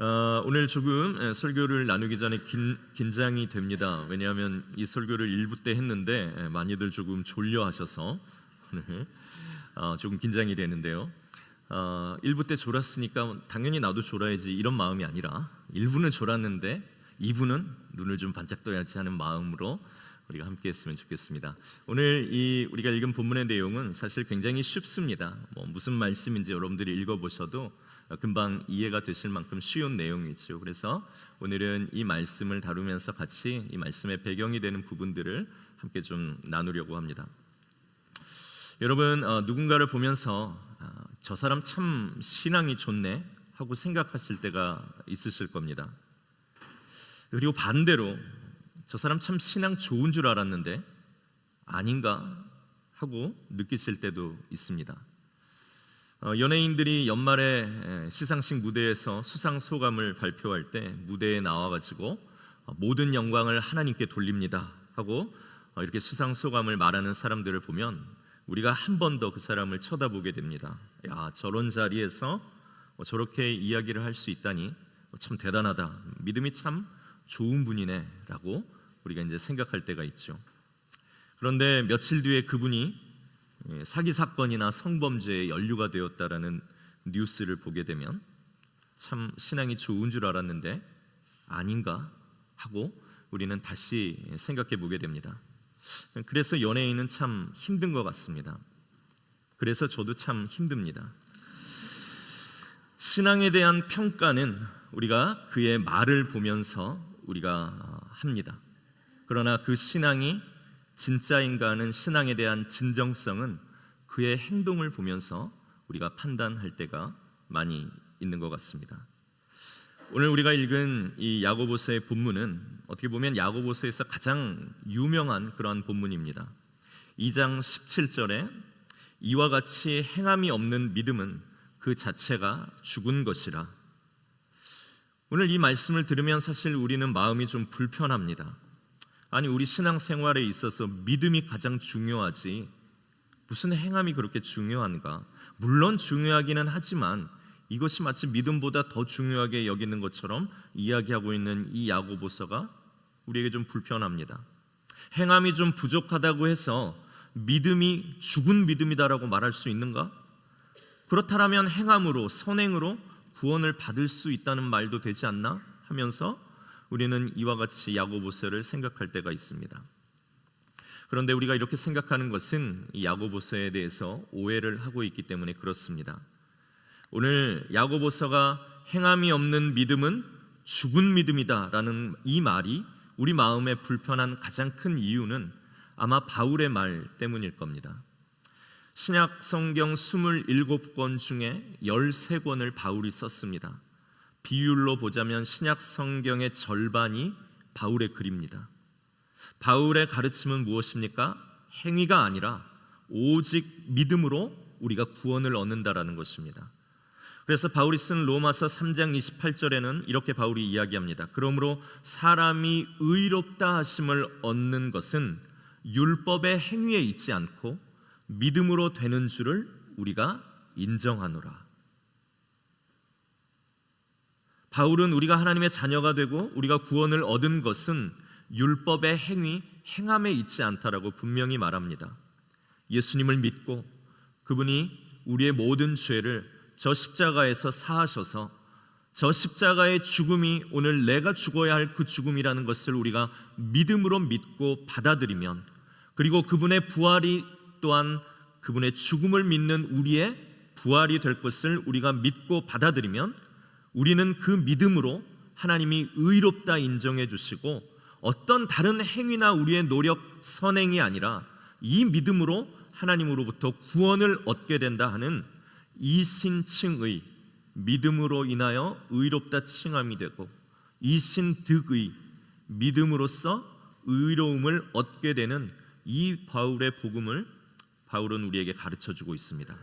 오늘 조금 설교를 나누기 전에 긴장이 됩니다. 왜냐하면 이 설교를 1부 때 했는데 많이들 조금 졸려하셔서 조금 긴장이 되는데요. 1부 때 졸았으니까 당연히 나도 졸아야지 이런 마음이 아니라 1부는 졸았는데 2부는 눈을 좀 반짝 떠야지 하는 마음으로 우리가 함께 했으면 좋겠습니다. 오늘 우리가 읽은 본문의 내용은 사실 굉장히 쉽습니다. 무슨 말씀인지 여러분들이 읽어보셔도 금방 이해가 되실 만큼 쉬운 내용이죠. 그래서 오늘은 이 말씀을 다루면서 같이 이 말씀의 배경이 되는 부분들을 함께 좀 나누려고 합니다. 여러분, 누군가를 보면서 저 사람 참 신앙이 좋네 하고 생각하실 때가 있으실 겁니다. 그리고 반대로 저 사람 참 신앙 좋은 줄 알았는데 아닌가 하고 느끼실 때도 있습니다. 연예인들이 연말에 시상식 무대에서 수상 소감을 발표할 때 무대에 나와가지고 모든 영광을 하나님께 돌립니다 하고 이렇게 수상 소감을 말하는 사람들을 보면 우리가 한 번 더 그 사람을 쳐다보게 됩니다. 야, 저런 자리에서 저렇게 이야기를 할 수 있다니 참 대단하다, 믿음이 참 좋은 분이네 라고 우리가 이제 생각할 때가 있죠. 그런데 며칠 뒤에 그분이 사기 사건이나 성범죄에 연루가 되었다라는 뉴스를 보게 되면 참 신앙이 좋은 줄 알았는데 아닌가 하고 우리는 다시 생각해 보게 됩니다. 그래서 연예인은 참 힘든 것 같습니다. 그래서 저도 참 힘듭니다. 신앙에 대한 평가는 우리가 그의 말을 보면서 우리가 합니다. 그러나 그 신앙이 진짜인가 하는 신앙에 대한 진정성은 그의 행동을 보면서 우리가 판단할 때가 많이 있는 것 같습니다. 오늘 우리가 읽은 이 야고보서의 본문은 어떻게 보면 야고보서에서 가장 유명한 그러한 본문입니다. 2장 17절에 이와 같이 행함이 없는 믿음은 그 자체가 죽은 것이라. 오늘 이 말씀을 들으면 사실 우리는 마음이 좀 불편합니다. 아니, 우리 신앙생활에 있어서 믿음이 가장 중요하지 무슨 행함이 그렇게 중요한가? 물론 중요하기는 하지만 이것이 마치 믿음보다 더 중요하게 여기는 것처럼 이야기하고 있는 이 야고보서가 우리에게 좀 불편합니다. 행함이 좀 부족하다고 해서 믿음이 죽은 믿음이다라고 말할 수 있는가? 그렇다면 행함으로, 선행으로 구원을 받을 수 있다는 말도 되지 않나? 하면서 우리는 이와 같이 야고보서를 생각할 때가 있습니다. 그런데 우리가 이렇게 생각하는 것은 이 야고보서에 대해서 오해를 하고 있기 때문에 그렇습니다. 오늘 야고보서가 행함이 없는 믿음은 죽은 믿음이다라는 이 말이 우리 마음에 불편한 가장 큰 이유는 아마 바울의 말 때문일 겁니다. 신약 성경 27권 중에 13권을 바울이 썼습니다. 비율로 보자면 신약 성경의 절반이 바울의 글입니다. 바울의 가르침은 무엇입니까? 행위가 아니라 오직 믿음으로 우리가 구원을 얻는다라는 것입니다. 그래서 바울이 쓴 로마서 3장 28절에는 이렇게 바울이 이야기합니다. 그러므로 사람이 의롭다 하심을 얻는 것은 율법의 행위에 있지 않고 믿음으로 되는 줄을 우리가 인정하노라. 바울은 우리가 하나님의 자녀가 되고 우리가 구원을 얻은 것은 율법의 행위, 행함에 있지 않다라고 분명히 말합니다. 예수님을 믿고 그분이 우리의 모든 죄를 저 십자가에서 사하셔서 저 십자가의 죽음이 오늘 내가 죽어야 할 그 죽음이라는 것을 우리가 믿음으로 믿고 받아들이면, 그리고 그분의 부활이 또한 그분의 죽음을 믿는 우리의 부활이 될 것을 우리가 믿고 받아들이면 우리는 그 믿음으로 하나님이 의롭다 인정해 주시고 어떤 다른 행위나 우리의 노력, 선행이 아니라 이 믿음으로 하나님으로부터 구원을 얻게 된다 하는 이신칭의, 믿음으로 인하여 의롭다 칭함이 되고 이신득의, 믿음으로써 의로움을 얻게 되는 이 바울의 복음을 바울은 우리에게 가르쳐주고 있습니다.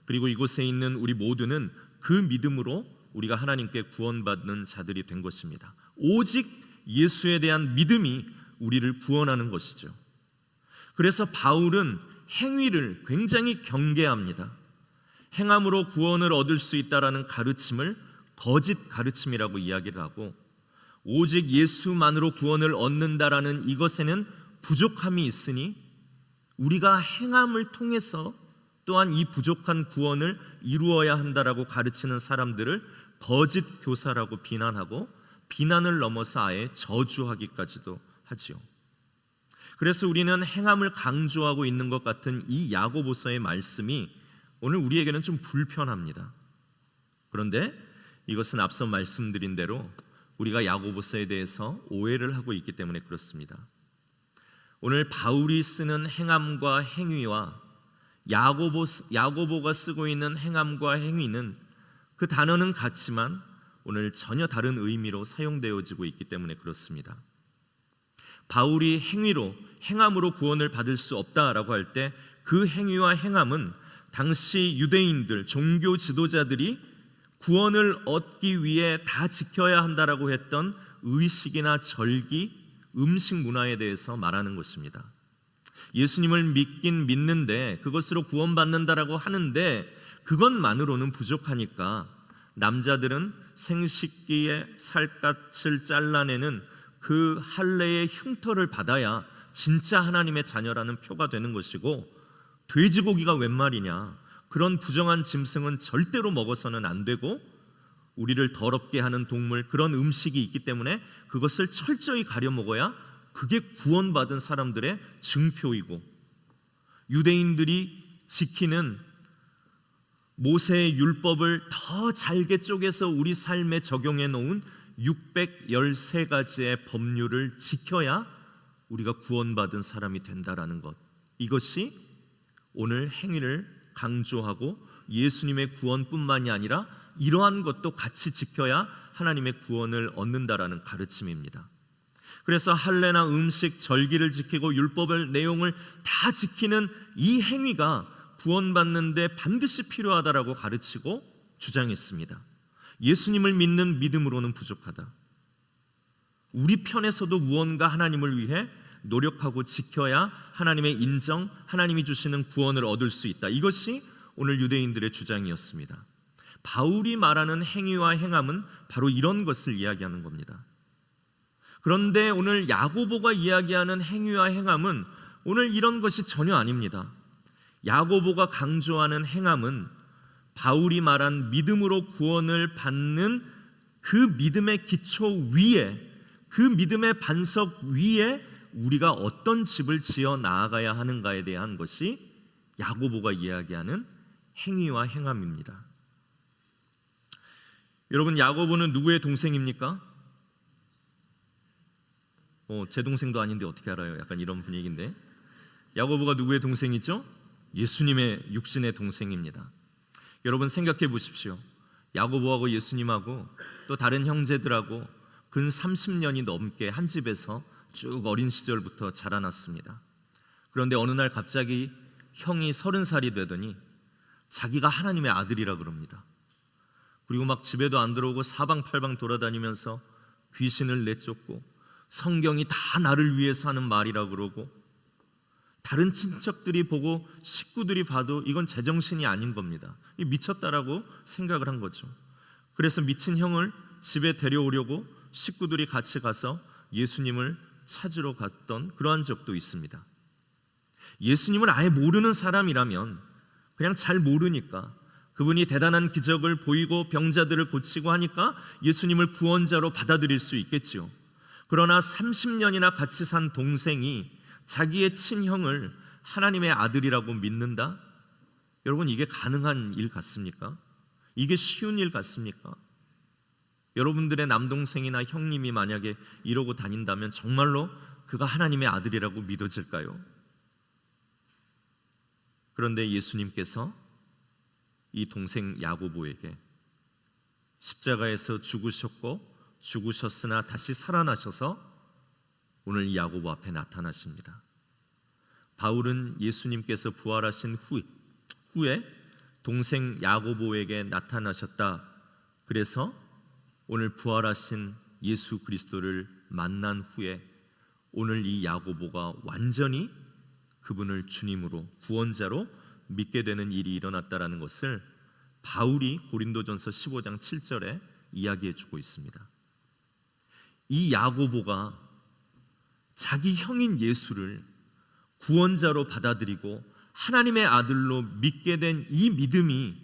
그리고 이곳에 있는 우리 모두는 그 믿음으로 우리가 하나님께 구원받는 자들이 된 것입니다. 오직 예수에 대한 믿음이 우리를 구원하는 것이죠. 그래서 바울은 행위를 굉장히 경계합니다. 행함으로 구원을 얻을 수 있다라는 가르침을 거짓 가르침이라고 이야기를 하고, 오직 예수만으로 구원을 얻는다라는 이것에는 부족함이 있으니 우리가 행함을 통해서 또한 이 부족한 구원을 이루어야 한다라고 가르치는 사람들을 거짓 교사라고 비난하고, 비난을 넘어서 아예 저주하기까지도 하지요. 그래서 우리는 행함을 강조하고 있는 것 같은 이 야고보서의 말씀이 오늘 우리에게는 좀 불편합니다. 그런데 이것은 앞서 말씀드린 대로 우리가 야고보서에 대해서 오해를 하고 있기 때문에 그렇습니다. 오늘 바울이 쓰는 행함과 행위와 야고보가 쓰고 있는 행함과 행위는 그 단어는 같지만 오늘 전혀 다른 의미로 사용되어지고 있기 때문에 그렇습니다. 바울이 행함으로 구원을 받을 수 없다라고 할 때 그 행위와 행함은 당시 유대인들, 종교 지도자들이 구원을 얻기 위해 다 지켜야 한다라고 했던 의식이나 절기, 음식 문화에 대해서 말하는 것입니다. 예수님을 믿긴 믿는데 그것으로 구원받는다라고 하는데 그것만으로는 부족하니까 남자들은 생식기에 살갗을 잘라내는 그 할례의 흉터를 받아야 진짜 하나님의 자녀라는 표가 되는 것이고, 돼지고기가 웬 말이냐, 그런 부정한 짐승은 절대로 먹어서는 안 되고, 우리를 더럽게 하는 동물, 그런 음식이 있기 때문에 그것을 철저히 가려 먹어야 그게 구원받은 사람들의 증표이고, 유대인들이 지키는 모세의 율법을 더 잘게 쪼개서 우리 삶에 적용해 놓은 613가지의 법률을 지켜야 우리가 구원받은 사람이 된다라는 것, 이것이 오늘 행위를 강조하고 예수님의 구원뿐만이 아니라 이러한 것도 같이 지켜야 하나님의 구원을 얻는다라는 가르침입니다. 그래서 할례나 음식, 절기를 지키고 율법의 내용을 다 지키는 이 행위가 구원받는 데 반드시 필요하다라고 가르치고 주장했습니다. 예수님을 믿는 믿음으로는 부족하다. 우리 편에서도 무언가 하나님을 위해 노력하고 지켜야 하나님의 인정, 하나님이 주시는 구원을 얻을 수 있다. 이것이 오늘 유대인들의 주장이었습니다. 바울이 말하는 행위와 행함은 바로 이런 것을 이야기하는 겁니다. 그런데 오늘 야고보가 이야기하는 행위와 행함은 오늘 이런 것이 전혀 아닙니다. 야고보가 강조하는 행함은 바울이 말한 믿음으로 구원을 받는 그 믿음의 기초 위에, 그 믿음의 반석 위에 우리가 어떤 집을 지어 나아가야 하는가에 대한 것이 야고보가 이야기하는 행위와 행함입니다. 여러분, 야고보는 누구의 동생입니까? 제 동생도 아닌데 어떻게 알아요? 약간 이런 분위기인데, 야고보가 누구의 동생이죠? 예수님의 육신의 동생입니다. 여러분 생각해 보십시오. 야고보하고 예수님하고 또 다른 형제들하고 근 30년이 넘게 한 집에서 쭉 어린 시절부터 자라났습니다. 그런데 어느 날 갑자기 형이 30살이 되더니 자기가 하나님의 아들이라 그럽니다. 그리고 막 집에도 안 들어오고 사방팔방 돌아다니면서 귀신을 내쫓고 성경이 다 나를 위해서 하는 말이라 그러고, 다른 친척들이 보고 식구들이 봐도 이건 제정신이 아닌 겁니다. 미쳤다라고 생각을 한 거죠. 그래서 미친 형을 집에 데려오려고 식구들이 같이 가서 예수님을 찾으러 갔던 그러한 적도 있습니다. 예수님을 아예 모르는 사람이라면, 그냥 잘 모르니까, 그분이 대단한 기적을 보이고 병자들을 고치고 하니까 예수님을 구원자로 받아들일 수 있겠지요. 그러나 30년이나 같이 산 동생이 자기의 친형을 하나님의 아들이라고 믿는다? 여러분, 이게 가능한 일 같습니까? 이게 쉬운 일 같습니까? 여러분들의 남동생이나 형님이 만약에 이러고 다닌다면 정말로 그가 하나님의 아들이라고 믿어질까요? 그런데 예수님께서 이 동생 야고보에게 십자가에서 죽으셨으나 다시 살아나셔서 오늘 이 야고보 앞에 나타나십니다. 바울은 예수님께서 부활하신 후에 동생 야고보에게 나타나셨다. 그래서 오늘 부활하신 예수 그리스도를 만난 후에 오늘 이 야고보가 완전히 그분을 주님으로, 구원자로 믿게 되는 일이 일어났다라는 것을 바울이 고린도전서 15장 7절에 이야기해 주고 있습니다. 이 야고보가 자기 형인 예수를 구원자로 받아들이고 하나님의 아들로 믿게 된 이 믿음이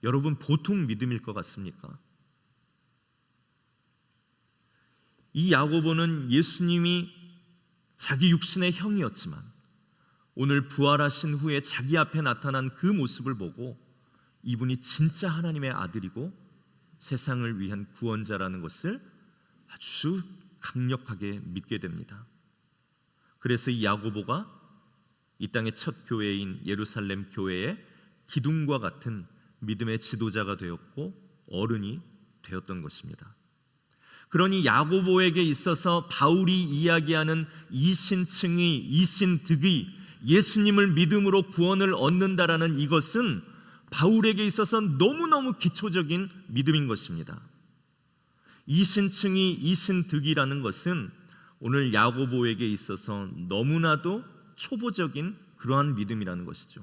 여러분 보통 믿음일 것 같습니까? 이 야고보는 예수님이 자기 육신의 형이었지만 오늘 부활하신 후에 자기 앞에 나타난 그 모습을 보고 이분이 진짜 하나님의 아들이고 세상을 위한 구원자라는 것을 아주 강력하게 믿게 됩니다. 그래서 이 야고보가 이 땅의 첫 교회인 예루살렘 교회의 기둥과 같은 믿음의 지도자가 되었고 어른이 되었던 것입니다. 그러니 야고보에게 있어서 바울이 이야기하는 이신층의, 이신득의, 예수님을 믿음으로 구원을 얻는다라는 이것은 바울에게 있어서 너무너무 기초적인 믿음인 것입니다. 이신층의, 이신득이라는 것은 오늘 야고보에게 있어서 너무나도 초보적인 그러한 믿음이라는 것이죠.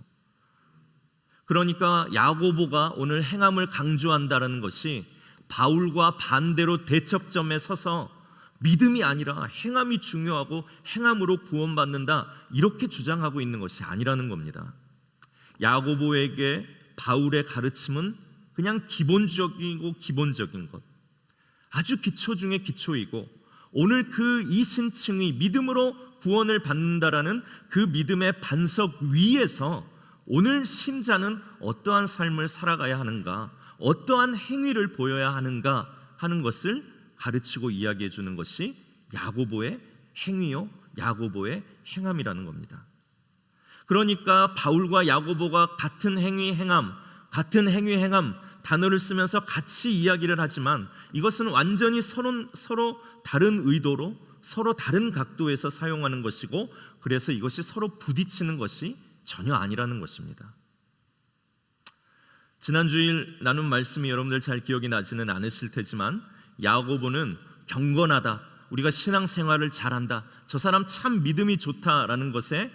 그러니까 야고보가 오늘 행함을 강조한다는 것이 바울과 반대로 대척점에 서서 믿음이 아니라 행함이 중요하고 행함으로 구원받는다 이렇게 주장하고 있는 것이 아니라는 겁니다. 야고보에게 바울의 가르침은 그냥 기본적이고 기본적인 것, 아주 기초 중에 기초이고 오늘 그 이신층의 믿음으로 구원을 받는다라는 그 믿음의 반석 위에서 오늘 신자는 어떠한 삶을 살아가야 하는가, 어떠한 행위를 보여야 하는가 하는 것을 가르치고 이야기해 주는 것이 야고보의 행위요, 야고보의 행함이라는 겁니다. 그러니까 바울과 야고보가 같은 행위, 행함, 같은 행위, 행함 단어를 쓰면서 같이 이야기를 하지만 이것은 완전히 서로 다른 의도로 서로 다른 각도에서 사용하는 것이고 그래서 이것이 서로 부딪히는 것이 전혀 아니라는 것입니다. 지난 주일 나눈 말씀이 여러분들 잘 기억이 나지는 않으실 테지만 야고보는 경건하다, 우리가 신앙생활을 잘한다, 저 사람 참 믿음이 좋다라는 것에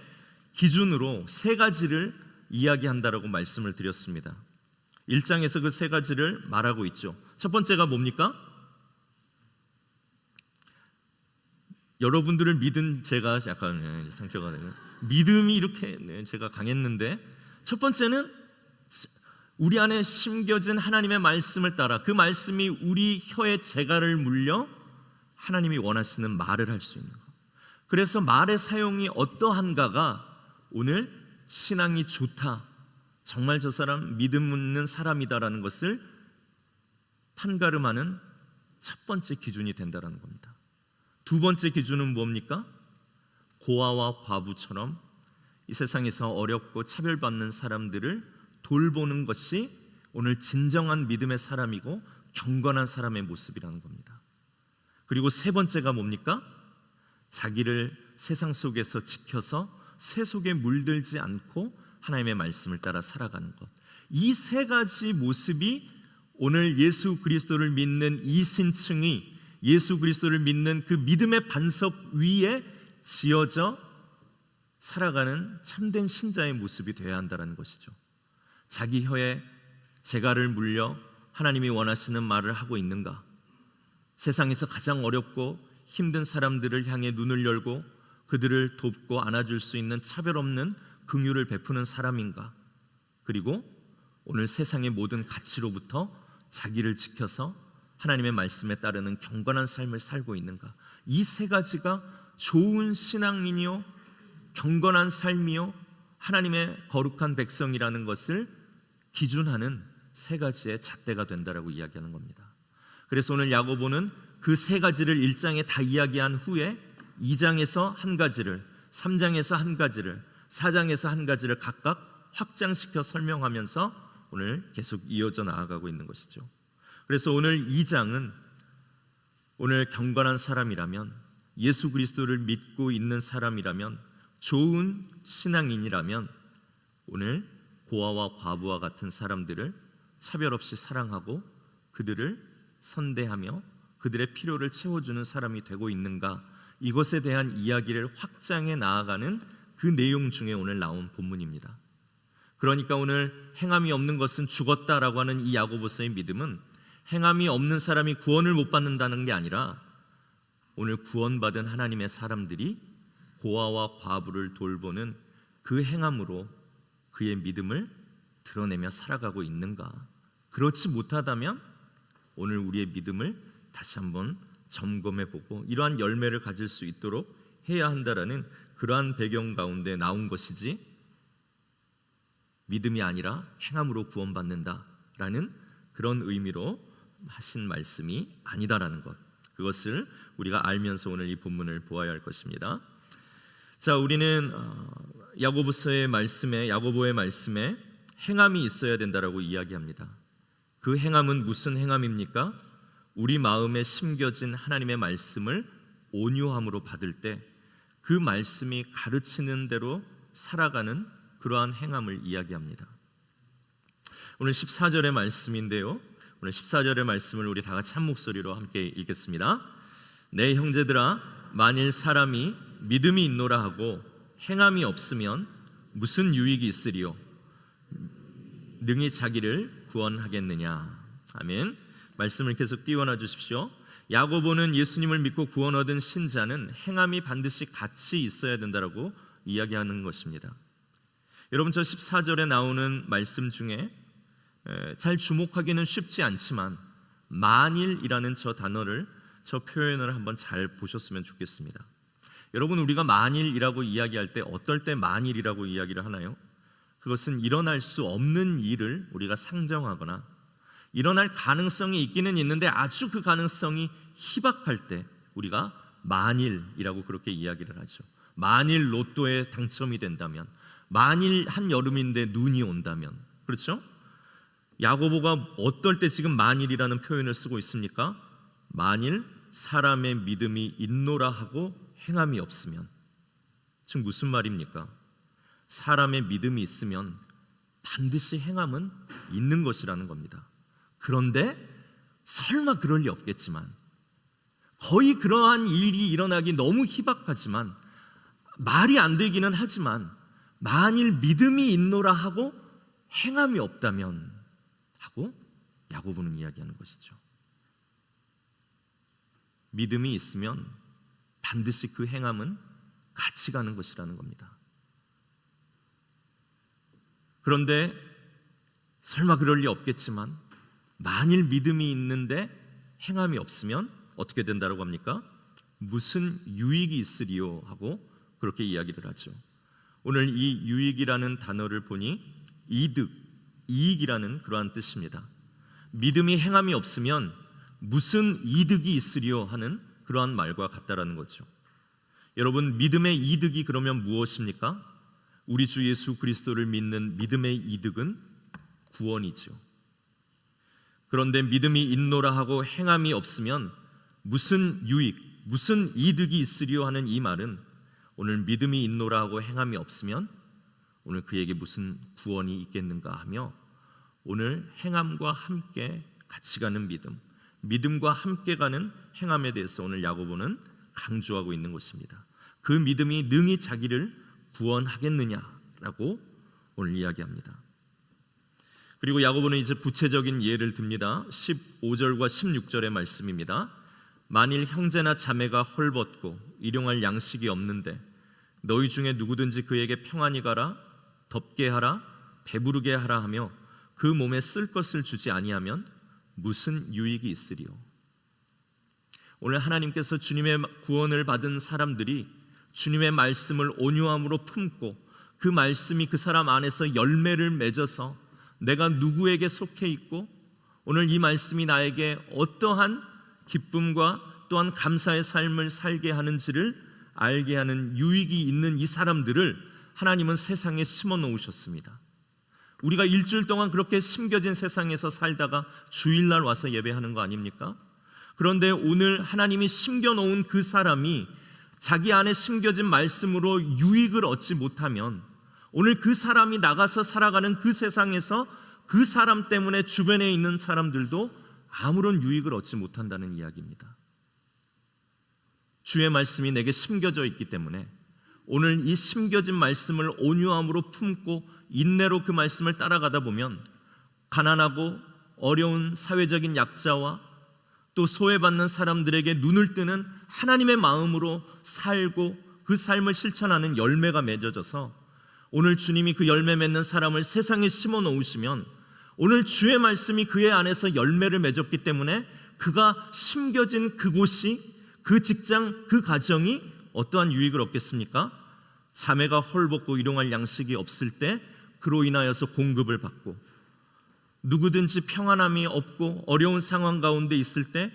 기준으로 세 가지를 이야기한다라고 말씀을 드렸습니다. 1장에서 그 세 가지를 말하고 있죠. 첫 번째가 뭡니까? 여러분들을 믿은 제가 약간 상처가 되는 믿음이 이렇게 제가 강했는데 첫 번째는 우리 안에 심겨진 하나님의 말씀을 따라 그 말씀이 우리 혀의 재갈을 물려 하나님이 원하시는 말을 할 수 있는 것. 그래서 말의 사용이 어떠한가가 오늘 신앙이 좋다, 정말 저 사람 믿음 있는 사람이다라는 것을 판가름하는 첫 번째 기준이 된다는 겁니다. 두 번째 기준은 뭡니까? 고아와 과부처럼 이 세상에서 어렵고 차별받는 사람들을 돌보는 것이 오늘 진정한 믿음의 사람이고 경건한 사람의 모습이라는 겁니다. 그리고 세 번째가 뭡니까? 자기를 세상 속에서 지켜서 새 속에 물들지 않고 하나님의 말씀을 따라 살아가는 것. 이 세 가지 모습이 오늘 예수 그리스도를 믿는 이신층이 예수 그리스도를 믿는 그 믿음의 반석 위에 지어져 살아가는 참된 신자의 모습이 되어야 한다는 것이죠. 자기 혀에 재갈을 물려 하나님이 원하시는 말을 하고 있는가? 세상에서 가장 어렵고 힘든 사람들을 향해 눈을 열고 그들을 돕고 안아줄 수 있는 차별 없는 긍휼을 베푸는 사람인가? 그리고 오늘 세상의 모든 가치로부터 자기를 지켜서 하나님의 말씀에 따르는 경건한 삶을 살고 있는가? 이 세 가지가 좋은 신앙인이요, 경건한 삶이요, 하나님의 거룩한 백성이라는 것을 기준하는 세 가지의 잣대가 된다라고 이야기하는 겁니다. 그래서 오늘 야고보는 그 세 가지를 1장에 다 이야기한 후에 2장에서 한 가지를, 3장에서 한 가지를, 4장에서 한 가지를 각각 확장시켜 설명하면서 오늘 계속 이어져 나아가고 있는 것이죠. 그래서 오늘 2장은 오늘 경건한 사람이라면, 예수 그리스도를 믿고 있는 사람이라면, 좋은 신앙인이라면 오늘 고아와 과부와 같은 사람들을 차별 없이 사랑하고 그들을 선대하며 그들의 필요를 채워주는 사람이 되고 있는가, 이것에 대한 이야기를 확장해 나아가는 그 내용 중에 오늘 나온 본문입니다. 그러니까 오늘 행함이 없는 것은 죽었다라고 하는 이 야고보서의 믿음은 행함이 없는 사람이 구원을 못 받는다는 게 아니라 오늘 구원받은 하나님의 사람들이 고아와 과부를 돌보는 그 행함으로 그의 믿음을 드러내며 살아가고 있는가? 그렇지 못하다면 오늘 우리의 믿음을 다시 한번 점검해보고 이러한 열매를 가질 수 있도록 해야 한다라는 그러한 배경 가운데 나온 것이지, 믿음이 아니라 행함으로 구원받는다라는 그런 의미로 하신 말씀이 아니다라는 것, 그것을 우리가 알면서 오늘 이 본문을 보아야 할 것입니다. 자, 우리는 야고보의 말씀에 행함이 있어야 된다라고 이야기합니다. 그 행함은 무슨 행함입니까? 우리 마음에 심겨진 하나님의 말씀을 온유함으로 받을 때 그 말씀이 가르치는 대로 살아가는 그러한 행함을 이야기합니다. 오늘 14절의 말씀인데요, 오늘 14절의 말씀을 우리 다 같이 한 목소리로 함께 읽겠습니다. 내 형제들아, 만일 사람이 믿음이 있노라 하고 행함이 없으면 무슨 유익이 있으리요? 능히 자기를 구원하겠느냐? 아멘. 말씀을 계속 띄워놔 주십시오. 야고보는 예수님을 믿고 구원 얻은 신자는 행함이 반드시 같이 있어야 된다라고 이야기하는 것입니다. 여러분, 저 14절에 나오는 말씀 중에 잘 주목하기는 쉽지 않지만 만일이라는 저 단어를, 저 표현을 한번 잘 보셨으면 좋겠습니다. 여러분, 우리가 만일이라고 이야기할 때 어떨 때 만일이라고 이야기를 하나요? 그것은 일어날 수 없는 일을 우리가 상정하거나 일어날 가능성이 있기는 있는데 아주 그 가능성이 희박할 때 우리가 만일이라고 그렇게 이야기를 하죠. 만일 로또에 당첨이 된다면, 만일 한여름인데 눈이 온다면, 그렇죠? 야고보가 어떨 때 지금 만일이라는 표현을 쓰고 있습니까? 만일 사람의 믿음이 있노라 하고 행함이 없으면. 지금 무슨 말입니까? 사람의 믿음이 있으면 반드시 행함은 있는 것이라는 겁니다. 그런데 설마 그럴 리 없겠지만, 거의 그러한 일이 일어나기 너무 희박하지만, 말이 안 되기는 하지만, 만일 믿음이 있노라 하고 행함이 없다면 하고 야고보는 이야기하는 것이죠. 믿음이 있으면 반드시 그 행함은 같이 가는 것이라는 겁니다. 그런데 설마 그럴 리 없겠지만 만일 믿음이 있는데 행함이 없으면 어떻게 된다고 합니까? 무슨 유익이 있으리요 하고 그렇게 이야기를 하죠. 오늘 이 유익이라는 단어를 보니 이득, 이익이라는 그러한 뜻입니다. 믿음이 행함이 없으면 무슨 이득이 있으리요 하는 그러한 말과 같다라는 거죠. 여러분, 믿음의 이득이 그러면 무엇입니까? 우리 주 예수 그리스도를 믿는 믿음의 이득은 구원이죠. 그런데 믿음이 있노라 하고 행함이 없으면 무슨 유익, 무슨 이득이 있으리요 하는 이 말은 오늘 믿음이 있노라 하고 행함이 없으면 오늘 그에게 무슨 구원이 있겠는가 하며 오늘 행함과 함께 같이 가는 믿음, 믿음과 함께 가는 행함에 대해서 오늘 야고보는 강조하고 있는 것입니다. 그 믿음이 능히 자기를 구원하겠느냐라고 오늘 이야기합니다. 그리고 야고보는 이제 구체적인 예를 듭니다. 15절과 16절의 말씀입니다. 만일 형제나 자매가 헐벗고 일용할 양식이 없는데 너희 중에 누구든지 그에게 평안히 가라, 덥게 하라, 배부르게 하라 하며 그 몸에 쓸 것을 주지 아니하면 무슨 유익이 있으리요? 오늘 하나님께서 주님의 구원을 받은 사람들이 주님의 말씀을 온유함으로 품고 그 말씀이 그 사람 안에서 열매를 맺어서 내가 누구에게 속해 있고 오늘 이 말씀이 나에게 어떠한 기쁨과 또한 감사의 삶을 살게 하는지를 알게 하는 유익이 있는 이 사람들을 하나님은 세상에 심어 놓으셨습니다. 우리가 일주일 동안 그렇게 심겨진 세상에서 살다가 주일날 와서 예배하는 거 아닙니까? 그런데 오늘 하나님이 심겨 놓은 그 사람이 자기 안에 심겨진 말씀으로 유익을 얻지 못하면 오늘 그 사람이 나가서 살아가는 그 세상에서 그 사람 때문에 주변에 있는 사람들도 아무런 유익을 얻지 못한다는 이야기입니다. 주의 말씀이 내게 심겨져 있기 때문에 오늘 이 심겨진 말씀을 온유함으로 품고 인내로 그 말씀을 따라가다 보면 가난하고 어려운 사회적인 약자와 또 소외받는 사람들에게 눈을 뜨는 하나님의 마음으로 살고 그 삶을 실천하는 열매가 맺어져서 오늘 주님이 그 열매 맺는 사람을 세상에 심어 놓으시면 오늘 주의 말씀이 그의 안에서 열매를 맺었기 때문에 그가 심겨진 그곳이, 그 직장, 그 가정이 어떠한 유익을 얻겠습니까? 자매가 헐벗고 일용할 양식이 없을 때 그로 인하여서 공급을 받고, 누구든지 평안함이 없고 어려운 상황 가운데 있을 때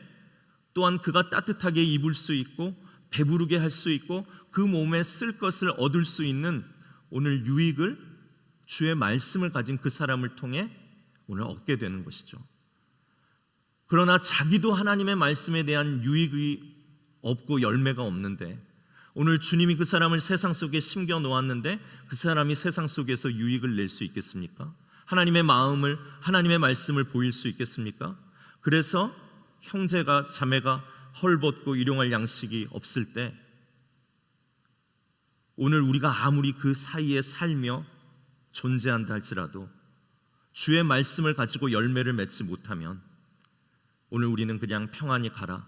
또한 그가 따뜻하게 입을 수 있고 배부르게 할 수 있고 그 몸에 쓸 것을 얻을 수 있는 오늘 유익을 주의 말씀을 가진 그 사람을 통해 오늘 얻게 되는 것이죠. 그러나 자기도 하나님의 말씀에 대한 유익이 없고 열매가 없는데 오늘 주님이 그 사람을 세상 속에 심겨 놓았는데 그 사람이 세상 속에서 유익을 낼 수 있겠습니까? 하나님의 마음을, 하나님의 말씀을 보일 수 있겠습니까? 그래서 형제가, 자매가 헐벗고 일용할 양식이 없을 때 오늘 우리가 아무리 그 사이에 살며 존재한다 할지라도 주의 말씀을 가지고 열매를 맺지 못하면 오늘 우리는 그냥 평안히 가라,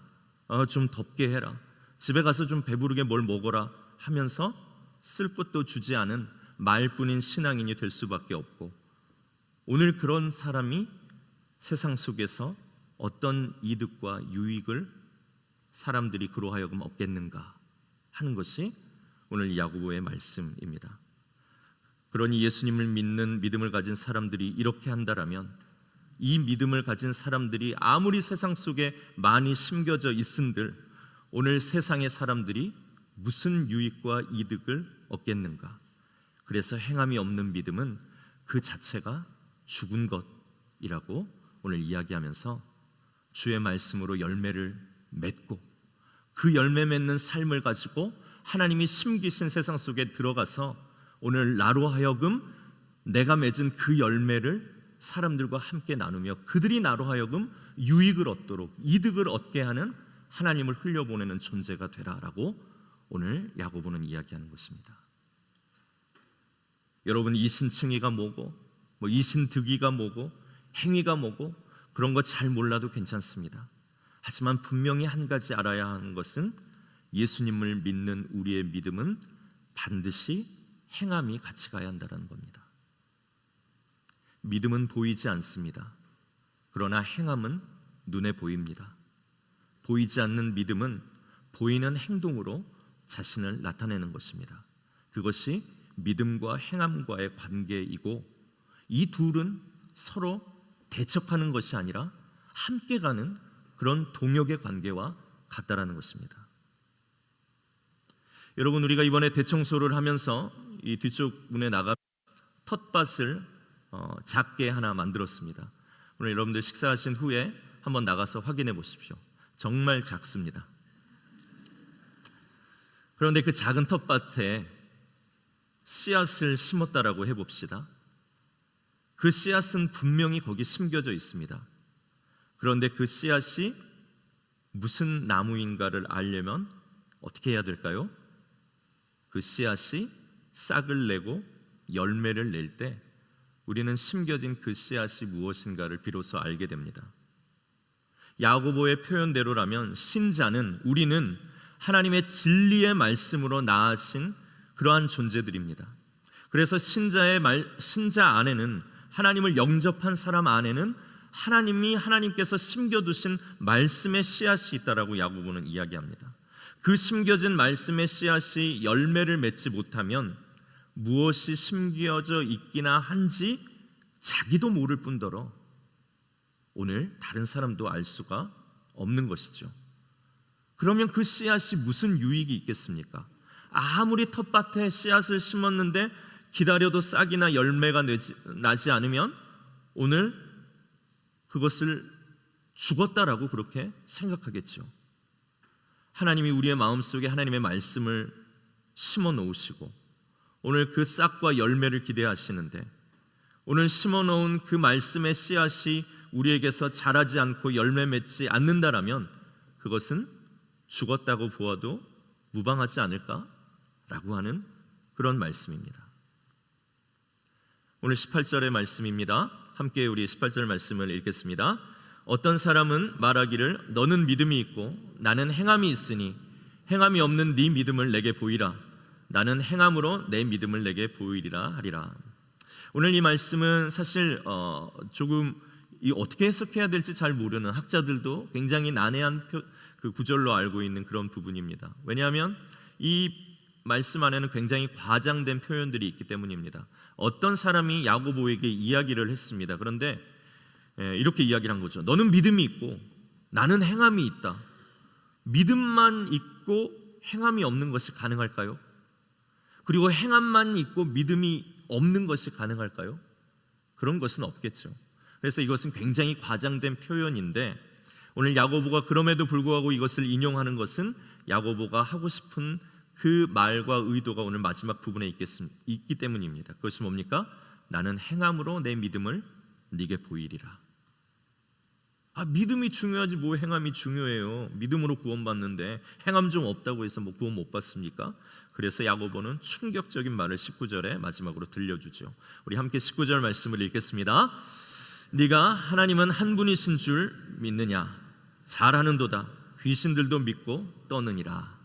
좀 덥게 해라, 집에 가서 좀 배부르게 뭘 먹어라 하면서 쓸 것도 주지 않은 말뿐인 신앙인이 될 수밖에 없고, 오늘 그런 사람이 세상 속에서 어떤 이득과 유익을 사람들이 그로 하여금 얻겠는가 하는 것이 오늘 야고보의 말씀입니다. 그러니 예수님을 믿는 믿음을 가진 사람들이 이렇게 한다라면 이 믿음을 가진 사람들이 아무리 세상 속에 많이 심겨져 있은들 오늘 세상의 사람들이 무슨 유익과 이득을 얻겠는가? 그래서 행함이 없는 믿음은 그 자체가 죽은 것이라고 오늘 이야기하면서 주의 말씀으로 열매를 맺고 그 열매 맺는 삶을 가지고 하나님이 심기신 세상 속에 들어가서 오늘 나로 하여금 내가 맺은 그 열매를 사람들과 함께 나누며 그들이 나로 하여금 유익을 얻도록, 이득을 얻게 하는 하나님을 흘려보내는 존재가 되라라고 오늘 야고보는 이야기하는 것입니다. 여러분, 이신칭의가 뭐고 이신득의가 뭐고 행위가 뭐고 그런 거 잘 몰라도 괜찮습니다. 하지만 분명히 한 가지 알아야 하는 것은 예수님을 믿는 우리의 믿음은 반드시 행함이 같이 가야 한다는 겁니다. 믿음은 보이지 않습니다. 그러나 행함은 눈에 보입니다. 보이지 않는 믿음은 보이는 행동으로 자신을 나타내는 것입니다. 그것이 믿음과 행함과의 관계이고 이 둘은 서로 대척하는 것이 아니라 함께 가는 그런 동역의 관계와 같다라는 것입니다. 여러분, 우리가 이번에 대청소를 하면서 이 뒤쪽 문에 나가 텃밭을 작게 하나 만들었습니다. 오늘 여러분들 식사하신 후에 한번 나가서 확인해 보십시오. 정말 작습니다. 그런데 그 작은 텃밭에 씨앗을 심었다라고 해봅시다. 그 씨앗은 분명히 거기 심겨져 있습니다. 그런데 그 씨앗이 무슨 나무인가를 알려면 어떻게 해야 될까요? 그 씨앗이 싹을 내고 열매를 낼 때 우리는 심겨진 그 씨앗이 무엇인가를 비로소 알게 됩니다. 야고보의 표현대로라면 신자는, 우리는 하나님의 진리의 말씀으로 낳으신 그러한 존재들입니다. 그래서 신자 안에는, 하나님을 영접한 사람 안에는 하나님께서 심겨두신 말씀의 씨앗이 있다라고 야고보는 이야기합니다. 그 심겨진 말씀의 씨앗이 열매를 맺지 못하면 무엇이 심겨져 있기나 한지 자기도 모를 뿐더러 오늘 다른 사람도 알 수가 없는 것이죠. 그러면 그 씨앗이 무슨 유익이 있겠습니까? 아무리 텃밭에 씨앗을 심었는데 기다려도 싹이나 열매가 나지 않으면 오늘 그것을 죽었다라고 그렇게 생각하겠죠. 하나님이 우리의 마음속에 하나님의 말씀을 심어 놓으시고 오늘 그 싹과 열매를 기대하시는데 오늘 심어 놓은 그 말씀의 씨앗이 우리에게서 자라지 않고 열매 맺지 않는다라면 그것은 죽었다고 보아도 무방하지 않을까라고 하는 그런 말씀입니다. 오늘 18절의 말씀입니다. 함께 우리 18절 말씀을 읽겠습니다. 어떤 사람은 말하기를 너는 믿음이 있고 나는 행함이 있으니 행함이 없는 네 믿음을 내게 보이라. 나는 행함으로 내 믿음을 내게 보이리라 하리라. 오늘 이 말씀은 사실 조금 어떻게 해석해야 될지 잘 모르는 학자들도 굉장히 난해한 그 구절로 알고 있는 그런 부분입니다. 왜냐하면 이 말씀 안에는 굉장히 과장된 표현들이 있기 때문입니다. 어떤 사람이 야고보에게 이야기를 했습니다. 그런데 이렇게 이야기를 한 거죠. 너는 믿음이 있고 나는 행함이 있다. 믿음만 있고 행함이 없는 것이 가능할까요? 그리고 행함만 있고 믿음이 없는 것이 가능할까요? 그런 것은 없겠죠. 그래서 이것은 굉장히 과장된 표현인데 오늘 야고보가 그럼에도 불구하고 이것을 인용하는 것은 야고보가 하고 싶은 그 말과 의도가 오늘 마지막 부분에 있기 때문입니다. 그것이 뭡니까? 나는 행함으로 내 믿음을 네게 보이리라. 믿음이 중요하지 뭐 행함이 중요해요. 믿음으로 구원받는데 행함 좀 없다고 해서 뭐 구원 못 받습니까? 그래서 야고보는 충격적인 말을 19절에 마지막으로 들려주죠. 우리 함께 19절 말씀을 읽겠습니다. 네가 하나님은 한 분이신 줄 믿느냐? 잘하는도다. 귀신들도 믿고 떠느니라.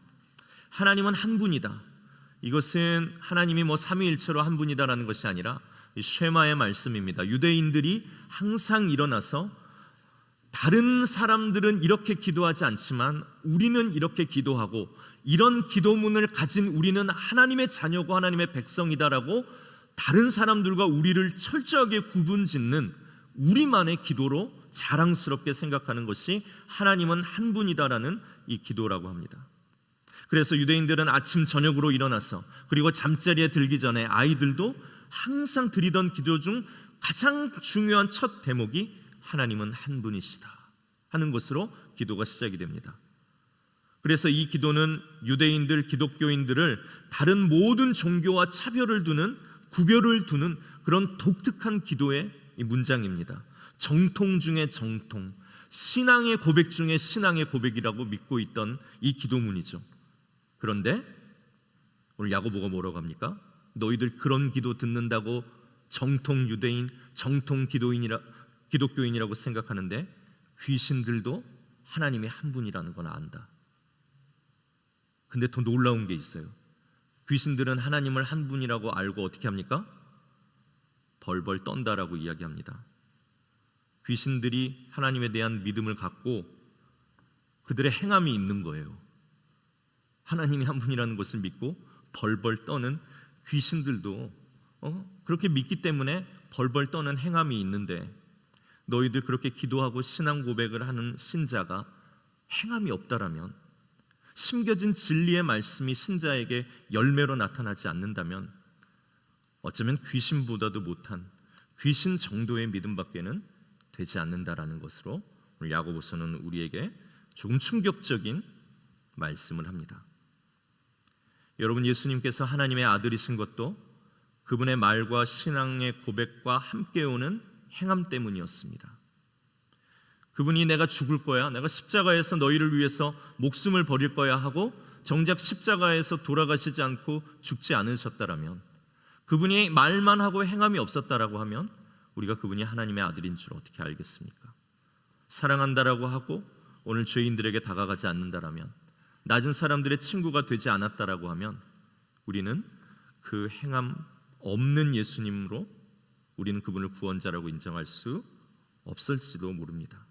하나님은 한 분이다. 이것은 하나님이 뭐 삼위일체로 한 분이다라는 것이 아니라 쉐마의 말씀입니다. 유대인들이 항상 일어나서 다른 사람들은 이렇게 기도하지 않지만 우리는 이렇게 기도하고 이런 기도문을 가진 우리는 하나님의 자녀고 하나님의 백성이다라고 다른 사람들과 우리를 철저하게 구분짓는 우리만의 기도로 자랑스럽게 생각하는 것이 하나님은 한 분이다라는 이 기도라고 합니다. 그래서 유대인들은 아침 저녁으로 일어나서 그리고 잠자리에 들기 전에 아이들도 항상 드리던 기도 중 가장 중요한 첫 대목이 하나님은 한 분이시다 하는 것으로 기도가 시작이 됩니다. 그래서 이 기도는 유대인들, 기독교인들을 다른 모든 종교와 차별을 두는, 구별을 두는 그런 독특한 기도의 문장입니다. 정통 중의 정통, 신앙의 고백 중에 신앙의 고백이라고 믿고 있던 이 기도문이죠. 그런데 오늘 야고보가 뭐라고 합니까? 너희들 그런 기도 듣는다고 정통 유대인, 정통 기독교인이라고 생각하는데 귀신들도 하나님이 한 분이라는 건 안다. 근데 더 놀라운 게 있어요. 귀신들은 하나님을 한 분이라고 알고 어떻게 합니까? 벌벌 떤다라고 이야기합니다. 귀신들이 하나님에 대한 믿음을 갖고 그들의 행함이 있는 거예요. 하나님이 한 분이라는 것을 믿고 벌벌 떠는 귀신들도 그렇게 믿기 때문에 벌벌 떠는 행함이 있는데 너희들 그렇게 기도하고 신앙 고백을 하는 신자가 행함이 없다라면, 심겨진 진리의 말씀이 신자에게 열매로 나타나지 않는다면 어쩌면 귀신보다도 못한 귀신 정도의 믿음밖에는 되지 않는다라는 것으로 오늘 야고보서는 우리에게 조금 충격적인 말씀을 합니다. 여러분, 예수님께서 하나님의 아들이신 것도 그분의 말과 신앙의 고백과 함께 오는 행함 때문이었습니다. 그분이 내가 죽을 거야, 내가 십자가에서 너희를 위해서 목숨을 버릴 거야 하고 정작 십자가에서 돌아가시지 않고 죽지 않으셨다라면, 그분이 말만 하고 행함이 없었다라고 하면 우리가 그분이 하나님의 아들인 줄 어떻게 알겠습니까? 사랑한다라고 하고 오늘 죄인들에게 다가가지 않는다라면, 낮은 사람들의 친구가 되지 않았다라고 하면 우리는 그 행함 없는 예수님으로 우리는 그분을 구원자라고 인정할 수 없을지도 모릅니다.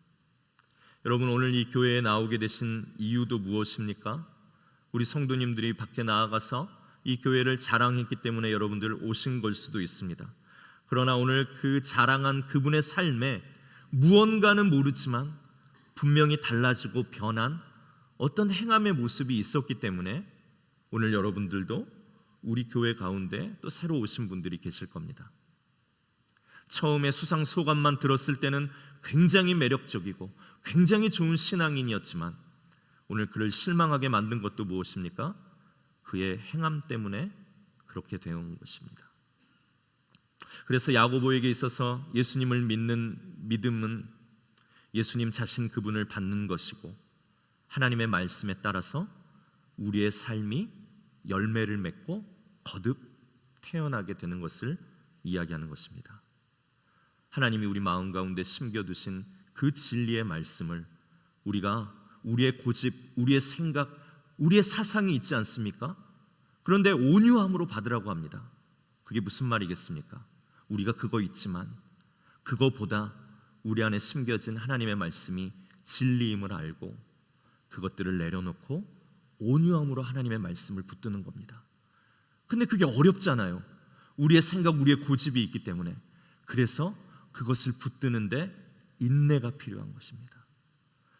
여러분, 오늘 이 교회에 나오게 되신 이유도 무엇입니까? 우리 성도님들이 밖에 나아가서 이 교회를 자랑했기 때문에 여러분들 오신 걸 수도 있습니다. 그러나 오늘 그 자랑한 그분의 삶에 무언가는 모르지만 분명히 달라지고 변한 어떤 행함의 모습이 있었기 때문에 오늘 여러분들도 우리 교회 가운데 또 새로 오신 분들이 계실 겁니다. 처음에 수상소감만 들었을 때는 굉장히 매력적이고 굉장히 좋은 신앙인이었지만 오늘 그를 실망하게 만든 것도 무엇입니까? 그의 행함 때문에 그렇게 되온 것입니다. 그래서 야고보에게 있어서 예수님을 믿는 믿음은 예수님 자신 그분을 받는 것이고 하나님의 말씀에 따라서 우리의 삶이 열매를 맺고 거듭 태어나게 되는 것을 이야기하는 것입니다. 하나님이 우리 마음 가운데 심겨두신 그 진리의 말씀을 우리가 우리의 고집, 우리의 생각, 우리의 사상이 있지 않습니까? 그런데 온유함으로 받으라고 합니다. 그게 무슨 말이겠습니까? 우리가 그거 있지만 그거보다 우리 안에 심겨진 하나님의 말씀이 진리임을 알고 그것들을 내려놓고 온유함으로 하나님의 말씀을 붙드는 겁니다. 근데 그게 어렵잖아요. 우리의 생각, 우리의 고집이 있기 때문에. 그래서 그것을 붙드는데 인내가 필요한 것입니다.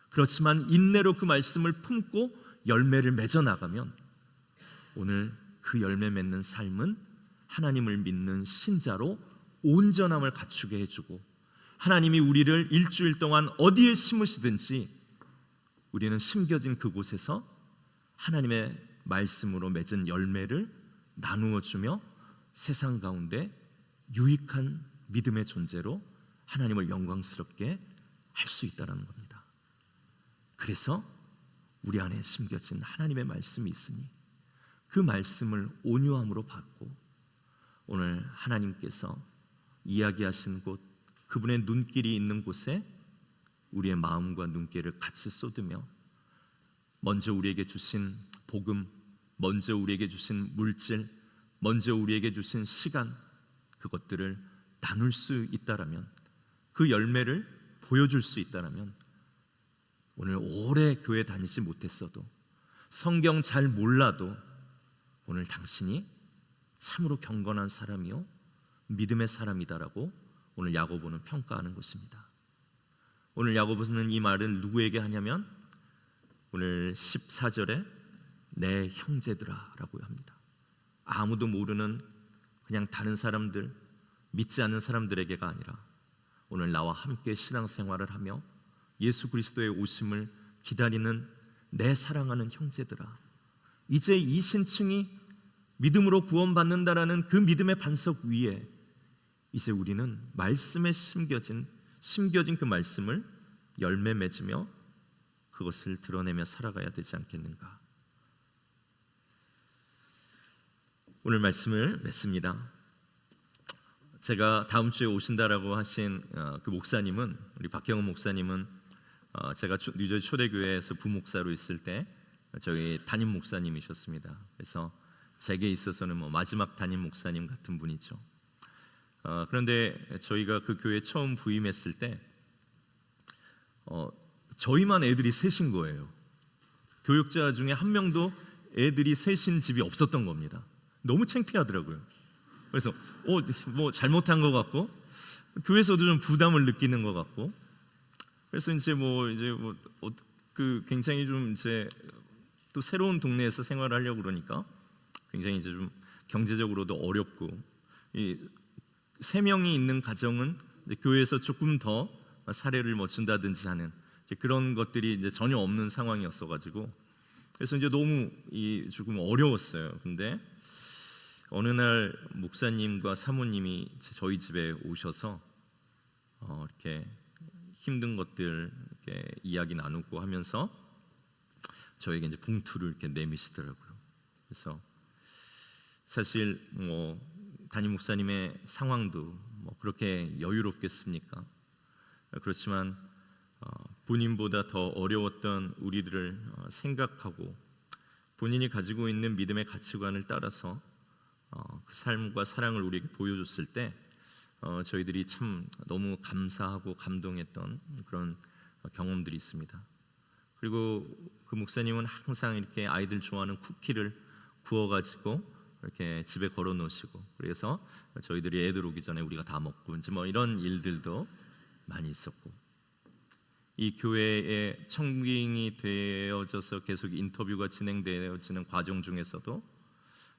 그렇지만 인내로 그 말씀을 품고 열매를 맺어 나가면 오늘 그 열매 맺는 삶은 하나님을 믿는 신자로 온전함을 갖추게 해주고, 하나님이 우리를 일주일 동안 어디에 심으시든지 우리는 심겨진 그곳에서 하나님의 말씀으로 맺은 열매를 나누어 주며 세상 가운데 유익한 믿음의 존재로 하나님을 영광스럽게 할 수 있다는 겁니다. 그래서 우리 안에 심겨진 하나님의 말씀이 있으니 그 말씀을 온유함으로 받고 오늘 하나님께서 이야기하신 곳, 그분의 눈길이 있는 곳에 우리의 마음과 눈길을 같이 쏟으며 먼저 우리에게 주신 복음, 먼저 우리에게 주신 물질, 먼저 우리에게 주신 시간, 그것들을 나눌 수 있다라면, 그 열매를 보여줄 수 있다라면 오늘 오래 교회 다니지 못했어도, 성경 잘 몰라도 오늘 당신이 참으로 경건한 사람이요 믿음의 사람이다라고 오늘 야고보는 평가하는 것입니다. 오늘 야고보는 이 말을 누구에게 하냐면 오늘 14절에 내 형제들아 라고 합니다. 아무도 모르는 그냥 다른 사람들, 믿지 않는 사람들에게가 아니라 오늘 나와 함께 신앙생활을 하며 예수 그리스도의 오심을 기다리는 내 사랑하는 형제들아, 이제 이 신층이 믿음으로 구원받는다라는 그 믿음의 반석 위에 이제 우리는 말씀에 심겨진 그 말씀을 열매 맺으며 그것을 드러내며 살아가야 되지 않겠는가. 오늘 말씀을 맺습니다. 제가 다음 주에 오신다라고 하신 그 목사님은, 우리 박경훈 목사님은 제가 뉴저지 초대교회에서 부목사로 있을 때 저희 담임 목사님이셨습니다. 그래서 제게 있어서는 마지막 담임 목사님 같은 분이죠. 그런데 저희가 그 교회에 처음 부임했을 때 저희만 애들이 셋인 거예요. 교육자 중에 한 명도 애들이 셋인 집이 없었던 겁니다. 너무 창피하더라고요. 그래서 뭐 잘못한 것 같고 교회에서도 좀 부담을 느끼는 것 같고, 그래서 그 굉장히 좀 이제 또 새로운 동네에서 생활을 하려고 그러니까 굉장히 이제 좀 경제적으로도 어렵고, 이 3명이 있는 가정은 이제 교회에서 조금 더 사례를 준다든지 하는 그런 것들이 이제 전혀 없는 상황이었어가지고, 그래서 이제 너무 조금 어려웠어요. 근데 어느 날 목사님과 사모님이 저희 집에 오셔서 이렇게 힘든 것들 이렇게 이야기 나누고 하면서 저에게 이제 봉투를 이렇게 내미시더라고요. 그래서 사실 담임 목사님의 상황도 그렇게 여유롭겠습니까? 그렇지만 본인보다 더 어려웠던 우리들을 생각하고 본인이 가지고 있는 믿음의 가치관을 따라서 그 삶과 사랑을 우리에게 보여줬을 때 저희들이 참 너무 감사하고 감동했던 그런 경험들이 있습니다. 그리고 그 목사님은 항상 이렇게 아이들 좋아하는 쿠키를 구워가지고 이렇게 집에 걸어 놓으시고, 그래서 저희들이 애들 오기 전에 우리가 다 먹고 이제 이런 일들도 많이 있었고, 이 교회에 청빙이 되어져서 계속 인터뷰가 진행되어지는 과정 중에서도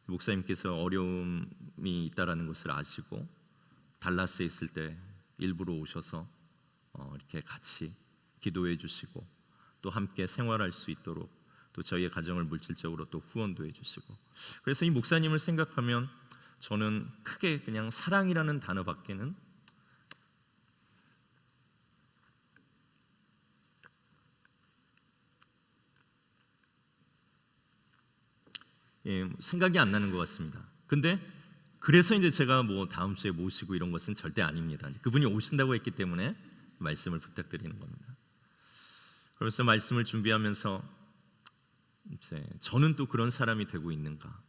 목사님께서 어려움이 있다라는 것을 아시고 달라스에 있을 때 일부러 오셔서 이렇게 같이 기도해 주시고 또 함께 생활할 수 있도록 또 저희의 가정을 물질적으로 또 후원도 해주시고, 그래서 이 목사님을 생각하면 저는 크게 그냥 사랑이라는 단어밖에는 생각이 안 나는 것 같습니다. 근데 그래서 이제 제가 뭐 다음 주에 모시고 이런 것은 절대 아닙니다. 그분이 오신다고 했기 때문에 말씀을 부탁드리는 겁니다. 그래서 말씀을 준비하면서 이제 저는 또 그런 사람이 되고 있는가,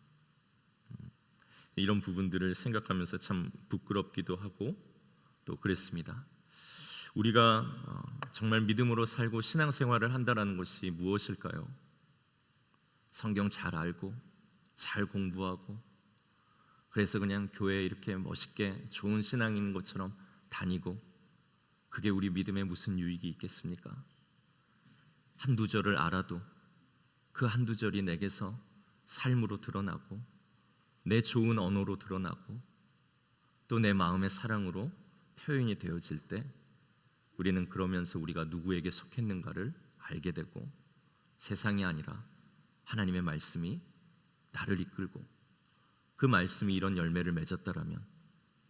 이런 부분들을 생각하면서 참 부끄럽기도 하고 또 그랬습니다. 우리가 정말 믿음으로 살고 신앙생활을 한다는 것이 무엇일까요? 성경 잘 알고 잘 공부하고 그래서 그냥 교회에 이렇게 멋있게 좋은 신앙인 것처럼 다니고, 그게 우리 믿음에 무슨 유익이 있겠습니까? 한두 절을 알아도 그 한두 절이 내게서 삶으로 드러나고 내 좋은 언어로 드러나고 또 내 마음의 사랑으로 표현이 되어질 때 우리는 그러면서 우리가 누구에게 속했는가를 알게 되고, 세상이 아니라 하나님의 말씀이 나를 이끌고 그 말씀이 이런 열매를 맺었다라면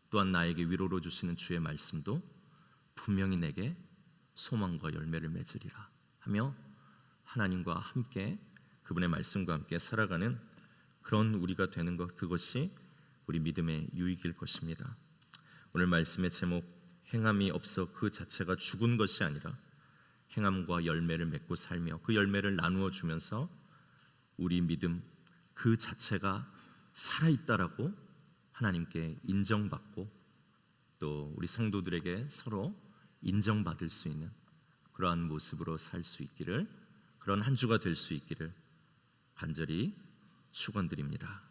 또한 나에게 위로로 주시는 주의 말씀도 분명히 내게 소망과 열매를 맺으리라 하며 하나님과 함께 그분의 말씀과 함께 살아가는 그런 우리가 되는 것, 그것이 우리 믿음의 유익일 것입니다. 오늘 말씀의 제목, 행함이 없어 그 자체가 죽은 것이 아니라 행함과 열매를 맺고 살며 그 열매를 나누어 주면서 우리 믿음 그 자체가 살아있다라고 하나님께 인정받고 또 우리 성도들에게 서로 인정받을 수 있는 그러한 모습으로 살 수 있기를, 그런 한 주가 될 수 있기를 간절히 축원드립니다.